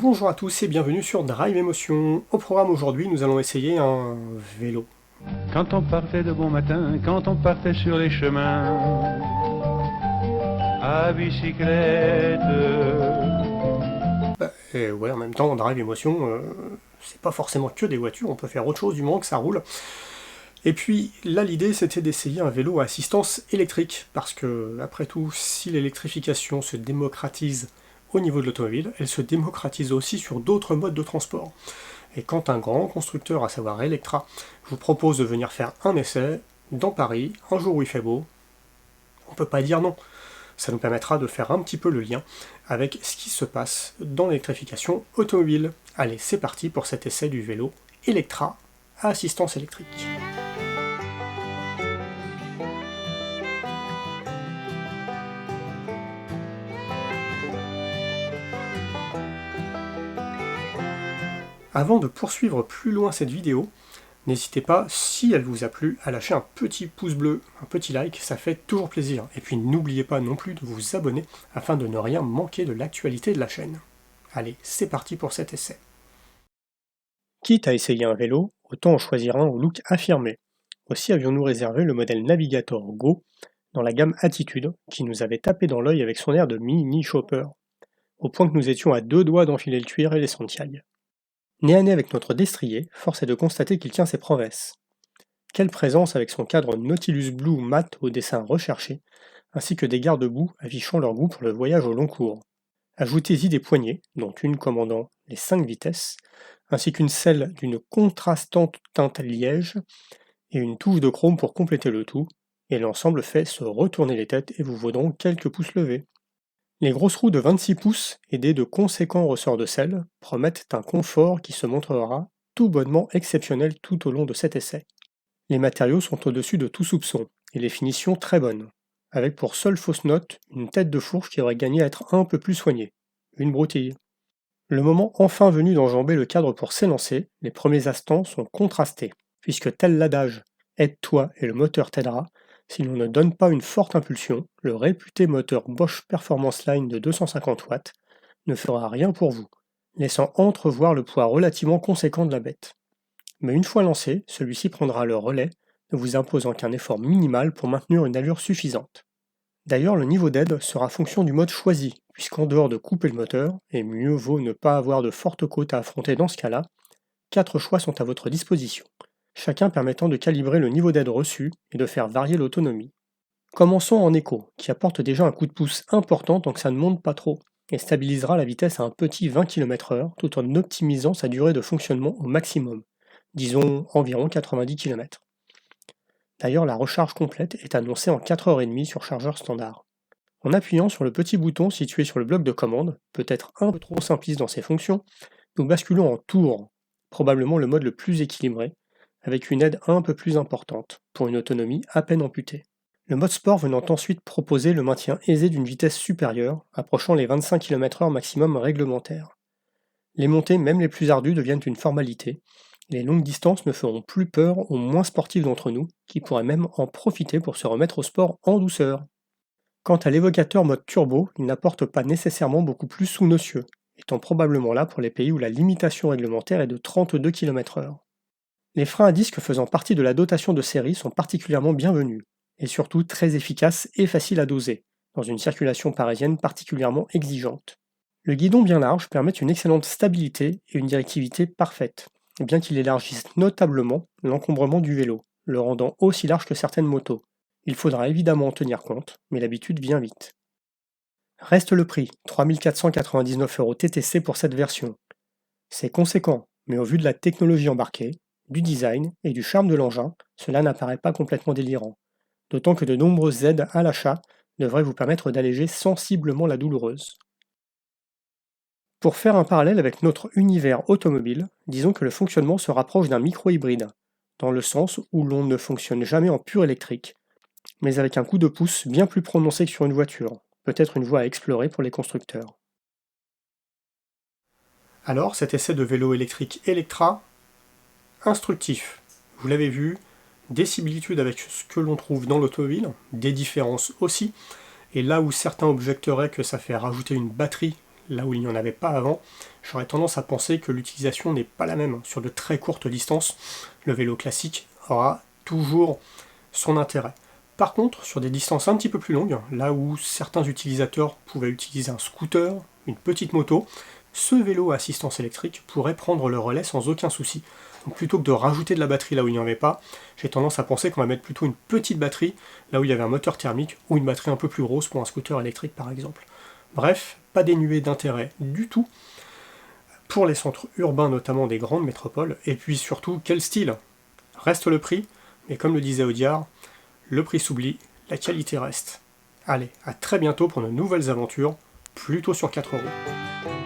Bonjour à tous et bienvenue sur Drive Emotion. Au programme aujourd'hui, nous allons essayer un vélo. Quand on partait de bon matin, quand on partait sur les chemins, à bicyclette. Et ouais, en même temps, Drive Emotion, c'est pas forcément que des voitures, on peut faire autre chose du moment que ça roule. Et puis là, l'idée c'était d'essayer un vélo à assistance électrique, parce que, après tout, si l'électrification se démocratise au niveau de l'automobile, elle se démocratise aussi sur d'autres modes de transport. Et quand un grand constructeur, à savoir Electra, vous propose de venir faire un essai dans Paris, un jour où il fait beau, on peut pas dire non. Ça nous permettra de faire un petit peu le lien avec ce qui se passe dans l'électrification automobile. Allez, c'est parti pour cet essai du vélo Electra à assistance électrique. Avant de poursuivre plus loin cette vidéo, n'hésitez pas, si elle vous a plu, à lâcher un petit pouce bleu, un petit like, ça fait toujours plaisir. Et puis n'oubliez pas non plus de vous abonner afin de ne rien manquer de l'actualité de la chaîne. Allez, c'est parti pour cet essai. Quitte à essayer un vélo, autant en choisir un au look affirmé. Aussi avions-nous réservé le modèle Navigator Go dans la gamme Attitude, qui nous avait tapé dans l'œil avec son air de mini shopper, au point que nous étions à deux doigts d'enfiler le cuir et les Santiago. Nez à nez avec notre destrier, force est de constater qu'il tient ses promesses. Quelle présence avec son cadre Nautilus Blue mat au dessin recherché, ainsi que des garde-boue affichant leur goût pour le voyage au long cours. Ajoutez-y des poignées, dont une commandant les 5 vitesses, ainsi qu'une selle d'une contrastante teinte liège, et une touche de chrome pour compléter le tout, et l'ensemble fait se retourner les têtes et vous vaudront quelques pouces levés. Les grosses roues de 26 pouces, aidées de conséquents ressorts de selle, promettent un confort qui se montrera tout bonnement exceptionnel tout au long de cet essai. Les matériaux sont au-dessus de tout soupçon, et les finitions très bonnes, avec pour seule fausse note une tête de fourche qui aurait gagné à être un peu plus soignée. Une broutille. Le moment enfin venu d'enjamber le cadre pour s'élancer, les premiers instants sont contrastés, puisque tel l'adage « aide-toi et le moteur t'aidera », si l'on ne donne pas une forte impulsion, le réputé moteur Bosch Performance Line de 250 watts ne fera rien pour vous, laissant entrevoir le poids relativement conséquent de la bête. Mais une fois lancé, celui-ci prendra le relais, ne vous imposant qu'un effort minimal pour maintenir une allure suffisante. D'ailleurs, le niveau d'aide sera fonction du mode choisi, puisqu'en dehors de couper le moteur, et mieux vaut ne pas avoir de fortes côtes à affronter dans ce cas-là, 4 choix sont à votre disposition, chacun permettant de calibrer le niveau d'aide reçu et de faire varier l'autonomie. Commençons en éco, qui apporte déjà un coup de pouce important tant que ça ne monte pas trop, et stabilisera la vitesse à un petit 20 km/h tout en optimisant sa durée de fonctionnement au maximum, disons environ 90 km. D'ailleurs, la recharge complète est annoncée en 4h30 sur chargeur standard. En appuyant sur le petit bouton situé sur le bloc de commande, peut-être un peu trop simpliste dans ses fonctions, nous basculons en tour, probablement le mode le plus équilibré, avec une aide un peu plus importante, pour une autonomie à peine amputée. Le mode sport venant ensuite proposer le maintien aisé d'une vitesse supérieure, approchant les 25 km/h maximum réglementaires. Les montées, même les plus ardues, deviennent une formalité. Les longues distances ne feront plus peur aux moins sportifs d'entre nous, qui pourraient même en profiter pour se remettre au sport en douceur. Quant à l'évocateur mode turbo, il n'apporte pas nécessairement beaucoup plus sous nos cieux, étant probablement là pour les pays où la limitation réglementaire est de 32 km/h. Les freins à disque faisant partie de la dotation de série sont particulièrement bienvenus, et surtout très efficaces et faciles à doser, dans une circulation parisienne particulièrement exigeante. Le guidon bien large permet une excellente stabilité et une directivité parfaite, bien qu'il élargisse notablement l'encombrement du vélo, le rendant aussi large que certaines motos. Il faudra évidemment en tenir compte, mais l'habitude vient vite. Reste le prix, 3 499 € TTC pour cette version. C'est conséquent, mais au vu de la technologie embarquée, du design et du charme de l'engin, cela n'apparaît pas complètement délirant, d'autant que de nombreuses aides à l'achat devraient vous permettre d'alléger sensiblement la douloureuse. Pour faire un parallèle avec notre univers automobile, disons que le fonctionnement se rapproche d'un micro-hybride, dans le sens où l'on ne fonctionne jamais en pur électrique, mais avec un coup de pouce bien plus prononcé que sur une voiture, peut-être une voie à explorer pour les constructeurs. Alors, cet essai de vélo électrique Electra, instructif. Vous l'avez vu, des similitudes avec ce que l'on trouve dans l'automobile, des différences aussi, et là où certains objecteraient que ça fait rajouter une batterie, là où il n'y en avait pas avant, j'aurais tendance à penser que l'utilisation n'est pas la même. Sur de très courtes distances, le vélo classique aura toujours son intérêt. Par contre, sur des distances un petit peu plus longues, là où certains utilisateurs pouvaient utiliser un scooter, une petite moto, ce vélo à assistance électrique pourrait prendre le relais sans aucun souci. Donc plutôt que de rajouter de la batterie là où il n'y en avait pas, j'ai tendance à penser qu'on va mettre plutôt une petite batterie là où il y avait un moteur thermique ou une batterie un peu plus grosse pour un scooter électrique par exemple. Bref, pas dénué d'intérêt du tout pour les centres urbains, notamment des grandes métropoles, et puis surtout, quel style? Reste le prix, mais comme le disait Audiard, le prix s'oublie, la qualité reste. Allez, à très bientôt pour de nouvelles aventures, plutôt sur 4 roues.